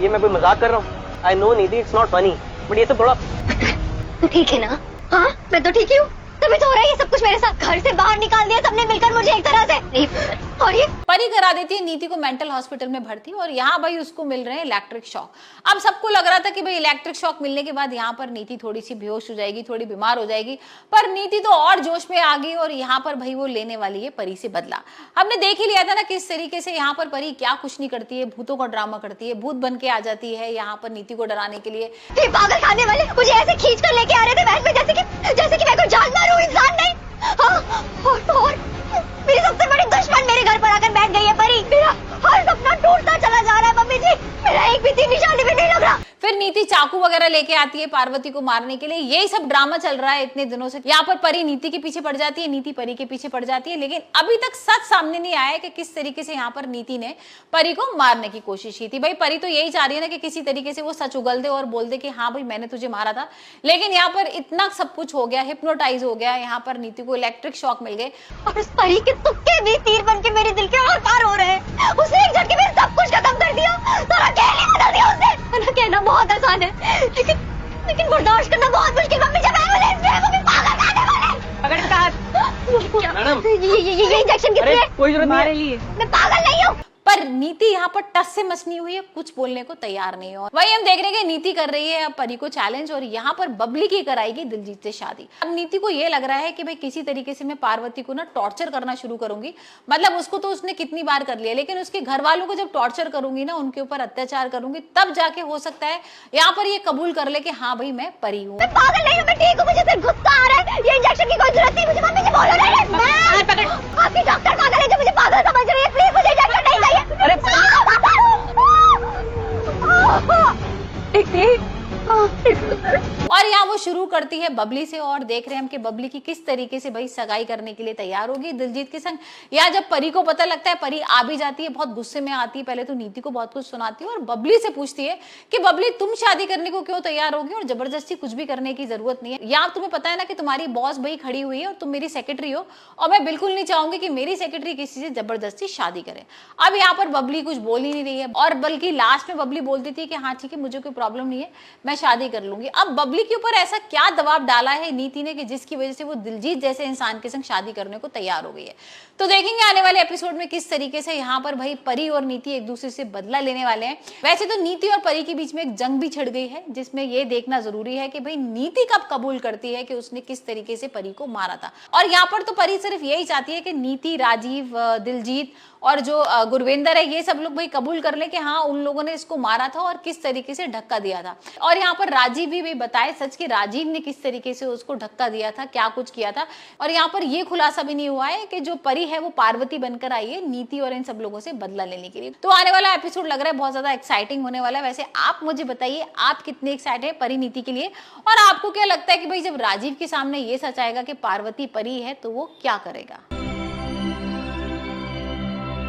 ये मैं कोई मजाक कर रहा हूँ? I know Nidhi, it's not funny, but ये सब थोड़ा। तू ठीक है ना? हाँ मैं तो ठीक ही हूँ, तभी तो हो रहा है ये सब कुछ मेरे साथ। घर से बाहर निकाल दिया सबने मिलकर मुझे एक तरह से। नहीं, और ये परी करा देती है नीति को मेंटल हॉस्पिटल में भर्ती, और यहाँ भाई उसको मिल रहे हैं इलेक्ट्रिक शॉक। अब सबको लग रहा था कि भाई इलेक्ट्रिक शॉक मिलने के बाद यहाँ पर नीति थोड़ी सी बेहोश हो जाएगी, थोड़ी बीमार हो जाएगी, पर नीति तो और जोश में आ गई और यहाँ पर भाई वो लेने वाली है परी से बदला। हमने देख ही लिया था ना किस तरीके से यहाँ पर परी क्या कुछ नहीं करती है, भूतों का ड्रामा करती है, भूत बन के आ जाती है यहाँ पर नीति को डराने के लिए। पागल खाने वाले मुझे ऐसे खींच कर लेके आ रहे थे वैन में, जैसे कि मैं कोई जानवर हूँ, इंसान नहीं। और मेरी सबसे बड़ी दुश्मन मेरे घर पर आकर बैठ गई है परी। मेरा हर सपना टूटता चला जा रहा है मम्मी जी, मेरा एक भी तीर निशाने में नहीं लग रहा। फिर नीति चाकू वगैरह लेके आती है पार्वती को मारने के लिए। यही सब ड्रामा चल रहा है इतने दिनों से। यहाँ पर परी नीति के पीछे पड़ जाती है, नीति परी के पीछे पड़ जाती है, लेकिन अभी तक सच सामने नहीं आया कि किस तरीके से यहाँ पर नीति ने परी को मारने की कोशिश की थी। भाई परी तो यही चाह रही है ना कि किसी तरीके से वो सच उगल दे और बोल दे कि हाँ भाई मैंने तुझे मारा था, लेकिन यहाँ पर इतना सब कुछ हो गया, हिप्नोटाइज हो गया, यहाँ पर नीति को इलेक्ट्रिक शॉक मिल गए और उस परी के तुक्के भी तीर बन के मेरे दिल के आर पार हो रहे हैं। उसने एक झटके में सब कुछ खत्म कर दिया, सारा खेल ही बदल दिया उसने। ना कहना बहुत आसान है, लेकिन बर्दाश्त करना बहुत मुश्किल। मम्मी जब एम्बुलेंस में है मम्मी पागल खाने वाले। अगर इसका मैडम ये इंजेक्शन किसके लिए? कोई जरूरत नहीं लिए। मैं पागल नहीं हूँ। पर नीति यहाँ पर टस से मचनी हुई है, कुछ बोलने को तैयार नहीं है। वही हम देख रहे हैं कि नीति कर रही है अब परी को चैलेंज, और यहाँ पर बबली की कराएगी दिलजीत से शादी। अब नीति को ये लग रहा है कि भाई किसी तरीके से मैं पार्वती को ना टॉर्चर करना शुरू करूंगी। मतलब उसको तो उसने कितनी बार कर लिया, लेकिन उसके घर वालों को जब टॉर्चर करूंगी ना, उनके ऊपर अत्याचार करूंगी, तब जाके हो सकता है यहाँ पर ये कबूल कर ले कि हाँ भाई मैं परी हूँ। मैं पागल नहीं हूँ, मैं ठीक हूँ, मुझे सिर्फ गुस्सा आ रहा है। ये इंजेक्शन की कोई जरूरत नहीं मुझे। मम्मी जी बोलो नहीं, आपकी डॉक्टर पागल है जो मुझे पागल समझ रही है। प्लीज मुझे इंजेक्शन नहीं चाहिए। और यहाँ वो शुरू करती है बबली से, और देख रहे हैं हम कि बबली की किस तरीके से भाई सगाई करने के लिए तैयार होगी दिलजीत के संग। या जब परी को पता लगता है, परी आ भी जाती है, बहुत गुस्से में आती है, पहले तो नीति को बहुत कुछ सुनाती है और बबली से पूछती है कि बबली तुम शादी करने को क्यों तैयार होगी और जबरदस्ती कुछ भी करने की जरूरत नहीं है। यहाँ तुम्हें पता है ना कि तुम्हारी बॉस भाई खड़ी हुई है और तुम मेरी सेक्रेटरी हो, और मैं बिल्कुल नहीं चाहूंगी कि मेरी सेक्रेटरी किसी से जबरदस्ती शादी करे। अब यहाँ पर बबली कुछ बोल ही नहीं रही है, और बल्कि लास्ट में बबली बोलती थी कि हाँ ठीक है मुझे कोई प्रॉब्लम नहीं है, मैं शादी कर लूंगी। अब बबली के ऊपर ऐसा क्या दबाव डाला है नीति ने कि जिसकी वजह से वो दिलजीत जैसे इंसान के संग शादी करने को तैयार हो गई है। तो देखेंगे आने वाले एपिसोड में किस तरीके से यहाँ पर भाई परी और नीति एक दूसरे से बदला लेने वाले हैं। वैसे तो नीति और परी के बीच में एक जंग भी छिड़ गई है, जिसमें ये देखना जरूरी है कि भाई नीति कब कबूल करती है कि उसने किस तरीके से परी को मारा था। और यहाँ पर तो परी सिर्फ यही चाहती है कि नीति, राजीव, दिलजीत और जो गुरविंदर है, ये सब लोग भाई कबूल कर ले कि हाँ उन लोगों ने इसको मारा था और किस तरीके से धक्का दिया था। और यहाँ पर राजीव भी बताए सच कि राजीव ने किस तरीके से उसको धक्का दिया था, क्या कुछ किया था। और यहाँ पर ये खुलासा भी नहीं हुआ है कि जो परी है वो पार्वती बनकर आई है नीति और इन सब लोगों से बदला लेने के लिए। तो आने वाला एपिसोड लग रहा है बहुत ज्यादा एक्साइटिंग होने वाला है। वैसे आप मुझे बताइए आप कितने एक्साइटेड है परी नीति के लिए, और आपको क्या लगता है कि भाई जब राजीव के सामने ये सच आएगा कि पार्वती परी है तो वो क्या करेगा।